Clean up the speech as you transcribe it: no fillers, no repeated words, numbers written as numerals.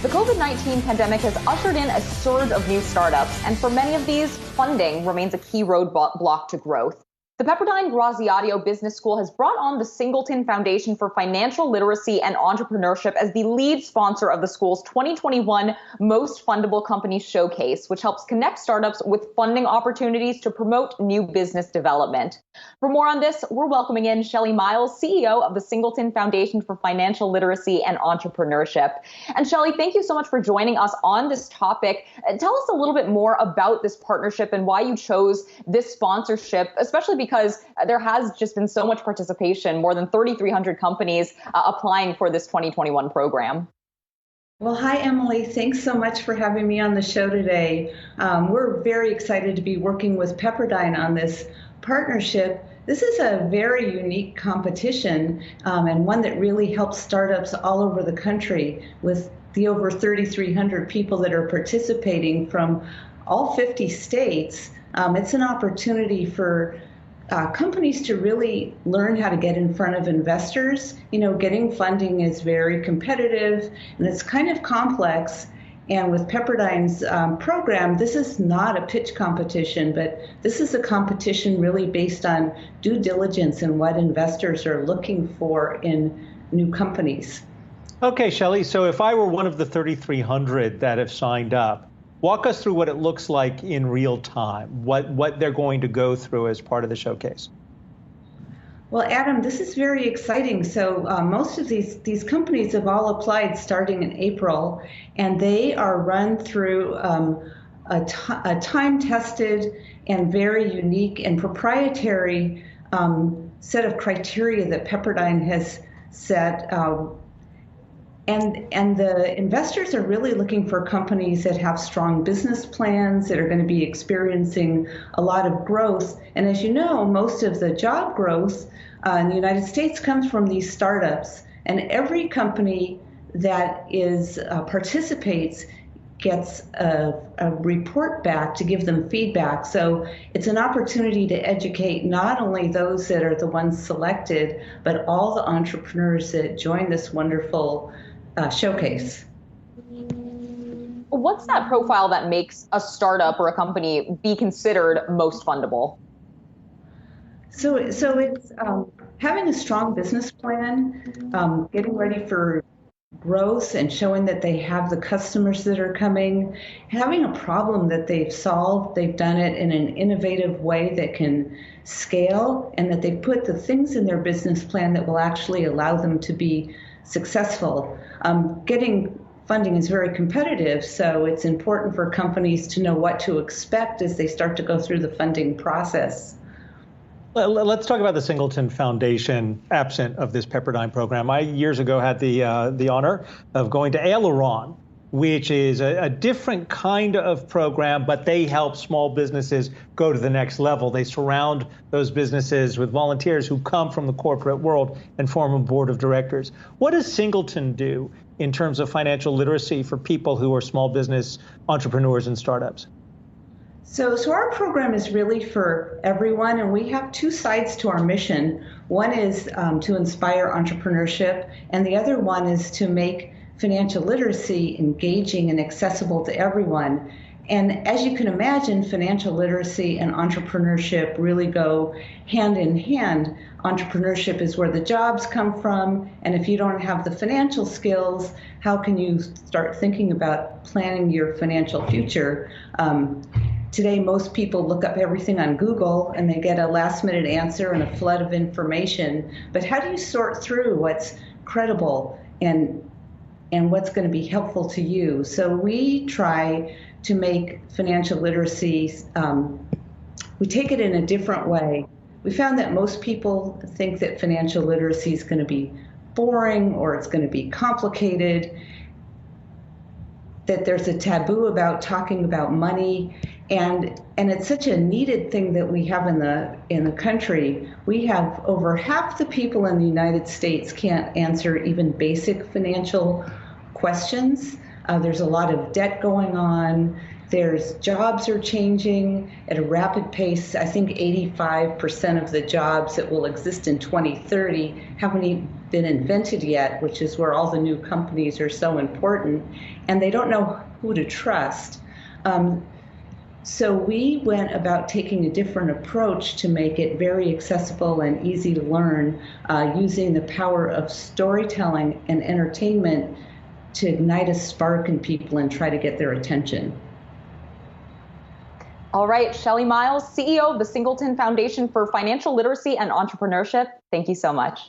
The COVID-19 pandemic has ushered in a surge of new startups, and for many of these, funding remains a key roadblock to growth. The Pepperdine Graziadio Business School has brought on the Singleton Foundation for Financial Literacy and Entrepreneurship as the lead sponsor of the school's 2021 Most Fundable Companies Showcase, which helps connect startups with funding opportunities to promote new business development. For more on this, we're welcoming in Shelley Miles, CEO of the Singleton Foundation for Financial Literacy and Entrepreneurship. And Shelley, thank you so much for joining us on this topic. Tell us a little bit more about this partnership and why you chose this sponsorship, especially because there has just been so much participation, more than 3,300 companies applying for this 2021 program. Well, hi, Emily. Thanks so much for having me on the show today. We're very excited to be working with Pepperdine on this partnership. This is a very unique competition and one that really helps startups all over the country with the over 3,300 people that are participating from all 50 states. It's an opportunity for companies to really learn how to get in front of investors. You know, getting funding is very competitive and it's kind of complex. And with Pepperdine's program, this is not a pitch competition, but this is a competition really based on due diligence and what investors are looking for in new companies. Okay, Shelley, so if I were one of the 3,300 that have signed up, walk us through what it looks like in real time, what they're going to go through as part of the showcase. Well, Adam, this is very exciting. So most of these companies have all applied starting in April, and they are run through a time-tested and very unique and proprietary set of criteria that Pepperdine has set. And the investors are really looking for companies that have strong business plans, that are going to be experiencing a lot of growth. And as you know, most of the job growth in the United States comes from these startups. And every company that participates gets a report back to give them feedback. So it's an opportunity to educate not only those that are the ones selected, but all the entrepreneurs that join this wonderful showcase. What's that profile that makes a startup or a company be considered most fundable? So it's having a strong business plan, getting ready for growth and showing that they have the customers that are coming, having a problem that they've solved, they've done it in an innovative way that can scale, and that they put the things in their business plan that will actually allow them to be successful. Getting funding is very competitive, so it's important for companies to know what to expect as they start to go through the funding process. Let's talk about the Singleton Foundation, absent of this Pepperdine program. I years ago had the honor of going to Aileron, which is a different kind of program, but they help small businesses go to the next level. They surround those businesses with volunteers who come from the corporate world and form a board of directors. What does Singleton do in terms of financial literacy for people who are small business entrepreneurs and startups? So our program is really for everyone, and we have two sides to our mission. One is to inspire entrepreneurship, and the other one is to make financial literacy engaging and accessible to everyone. And as you can imagine, financial literacy and entrepreneurship really go hand in hand. Entrepreneurship is where the jobs come from, and if you don't have the financial skills, how can you start thinking about planning your financial future? Today, most people look up everything on Google and they get a last-minute answer and a flood of information. But how do you sort through what's credible and what's going to be helpful to you? So we try to make financial literacy, we take it in a different way. We found that most people think that financial literacy is going to be boring or it's going to be complicated, that there's a taboo about talking about money. And it's such a needed thing that we have in the country. We have over half the people in the United States can't answer even basic financial questions. There's a lot of debt going on. There's jobs are changing at a rapid pace. I think 85% of the jobs that will exist in 2030 haven't even been invented yet, which is where all the new companies are so important, and they don't know who to trust. So we went about taking a different approach to make it very accessible and easy to learn, using the power of storytelling and entertainment to ignite a spark in people and try to get their attention. All right, Shelley Miles, CEO of the Singleton Foundation for Financial Literacy and Entrepreneurship. Thank you so much.